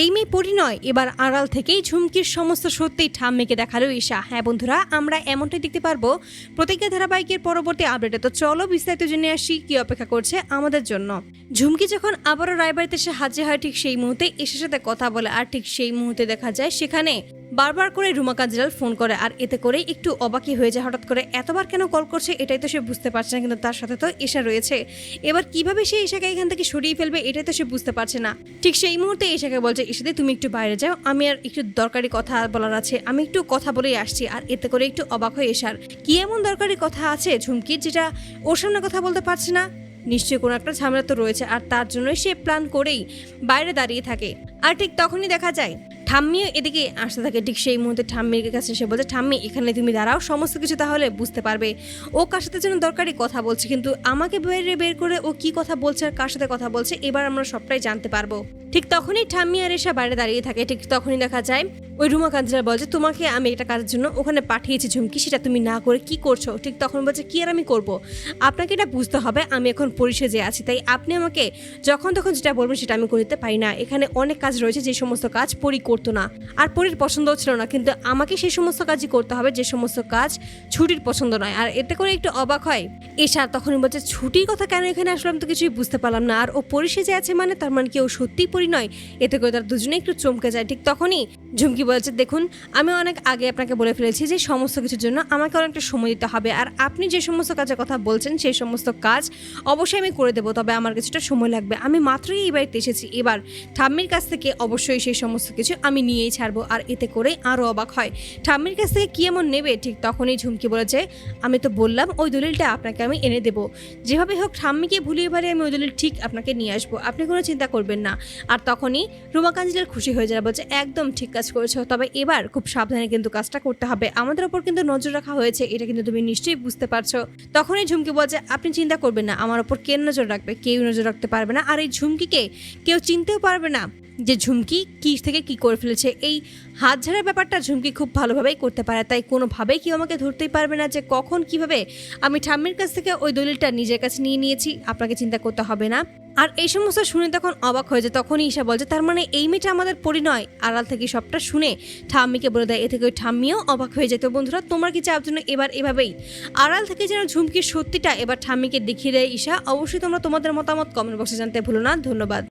এই মেয়ে পরিণয় এবার আড়াল থেকেই ঝুমকির সমস্ত সত্যি ঠাম্মিকে দেখালো ঈশা। হ্যাঁ বন্ধুরা, আমরা এমনটাই দেখতে পারবো প্রতিজ্ঞা ধারাবাহিকের পরবর্তী আপডেটে। তো চলো বিস্তারিত জেনে আসি কি অপেক্ষা করছে আমাদের জন্য। ঝুমকি যখন আবারও রায়বাড়িতে এসে হাজির হয়, ঠিক সেই মুহূর্তে ঈশার সাথে কথা বলে, আর ঠিক সেই মুহূর্তে দেখা যায় সেখানে বারবার করে রুমা কাঞ্জিলাল ফোন করে, আর এতে করে একটু অবাকই হয়ে যায়। হঠাৎ করে এতবার কেন কল করছে এটাই তো সে বুঝতে পারছে না, কিন্তু তার সাথে তো ঈশা রয়েছে। এবার কিভাবে সে ঈশাকে এখান থেকে সরিয়ে ফেলবে এটাই তো সে বুঝতে পারছে না। ঠিক সেই মুহূর্তে ঈশাকে বলছে, ঈশাদি তুমি একটু বাইরে যাও, আমি আর একটু দরকারি কথা বলার আছে, আমি একটু কথা বলেই আসছি। আর এতে করে একটু অবাক হয়ে ঈশার কি এমন দরকারি কথা আছে ঝুমকির যেটা ওর সামনে কথা বলতে পারছে না। নিশ্চয়ই কোনো একটা ঝামেলা তো রয়েছে, আর তার জন্যই সে প্ল্যান করেই বাইরে দাঁড়িয়ে থাকে। আর ঠিক তখনই দেখা যায় ঠাম্মিও এদিকে আসতে থাকে। ঠিক সেই মুহূর্তে ঠাম্মির কাছে সে বলছে, ঠাম্মি এখানে তুমি দাঁড়াও, সমস্ত কিছু তাহলে বুঝতে পারবে। ও কার সাথে যেন দরকারি কথা বলছে, কিন্তু আমাকে বের করে ও কি কথা বলছে আর কার সাথে কথা বলছে এবার আমরা সবটাই জানতে পারবো। ঠিক তখনই ঠাম্মি আর এসে বাইরে দাঁড়িয়ে থাকে। ঠিক তখনই দেখা যায় ওই রুমা কাঞ্জিলাল বলছে, তোমাকে আমি একটা কাজের জন্য ওখানে পাঠিয়েছি ঝুমকি, সেটা তুমি না করে কি করছো। ঠিক তখন বলছে, কি আর আমি করব, আপনাকে এটা বুঝতে হবে আমি এখন পরিশেজে আছি, তাই আপনি আমাকে যখন তখন যেটা বলবেন সেটা আমি করতে পারি না। এখানে অনেক কাজ রয়েছে যে সমস্ত কাজ পরি করতো না, আর পরির পছন্দও ছিল না, কিন্তু আমাকে সেই সমস্ত কাজই করতে হবে যে সমস্ত কাজ ছুটির পছন্দ নয়। আর এতে করে একটু অবাক হয় এশা। তখনই বলছে, ছুটির কথা কেন এখানে আসলাম তো কিছুই বুঝতে পারলাম না, আর ও পরিশেজে আছে মানে তার মানে কি ও সত্যিই পরি নয়। এতে করে তার দুজনে একটু চমকে যায়। ঠিক তখনই ঝুমকি বলছে, দেখুন আমি অনেক আগে আপনাকে বলে ফেলেছি যে সমস্ত কিছুর জন্য আমাকে অনেকটা সময় দিতে হবে, আর আপনি যে সমস্ত কাজের কথা বলছেন সেই সমস্ত কাজ অবশ্যই আমি করে দেবো, তবে আমার কিছুটা সময় লাগবে। আমি মাত্রই এই বাড়িতে এসেছি, এবার ঠাম্মির কাছ থেকে অবশ্যই সেই সমস্ত কিছু আমি নিয়েই ছাড়বো। আর এতে করে আরও অবাক হয় ঠাম্মির কাছ থেকে কি এমন নেবে। ঠিক তখনই ঝুমকি বলেছে, আমি তো বললাম ওই দলিলটা আপনাকে আমি এনে দেবো, যেভাবে হোক ঠাম্মিকে ভুলিয়ে ভালিয়ে আমি ওই দলিল ঠিক আপনাকে নিয়ে আসবো, আপনি কোনো চিন্তা করবেন না। আর তখনই রুমা কাঞ্জিলাল খুশি হয়ে যায়, বলছে একদম ঠিক কাজ করেছো, তবে এবার খুব সাবধানে কিন্তু কাজটা করতে হবে, আমাদের ওপর কিন্তু নজর রাখা হয়েছে, এটা কিন্তু তুমি নিশ্চয়ই বুঝতে পারছো। তখনই ঝুমকি বলছে, আপনি চিন্তা করবেন না, আমার ওপর কে নজর রাখবে, কেউ নজর রাখতে পারবে না, আর এই ঝুমকিকে কেউ চিনতেও পারবে না যে ঝুমকি কি থেকে কি করে ফেলেছে। এই হাত ঝাড়ার ব্যাপারটা ঝুমকি খুব ভালোভাবেই করতে পারে, তাই কোনোভাবেই কেউ আমাকে ধরতেই পারবে না যে কখন কিভাবে আমি ঠাম্মির কাছ থেকে ওই দলিলটা নিজের কাছে নিয়ে নিয়েছি, আপনাকে চিন্তা করতে হবে না। আর এই সমস্ত শুনে তখন অবাক হয়ে যায়। তখনই ঈশা বলছে, তার মানে এই মেয়েটা আমাদের পরিণয়। আড়াল থেকে সবটা শুনে ঠাম্মিকে বলে দেয়, এ থেকে ওই ঠাম্মিও অবাক হয়ে যায়। তো বন্ধুরা, তোমার কি চাওয়ার জন্য এবার এভাবেই আড়াল থেকে যেন ঝুমকির সত্যিটা এবার ঠাম্মিকে দেখিয়ে দেয় ঈশা। অবশ্যই তোমরা তোমাদের মতামত কমেন্ট বক্সে জানতে ভুলো না। ধন্যবাদ।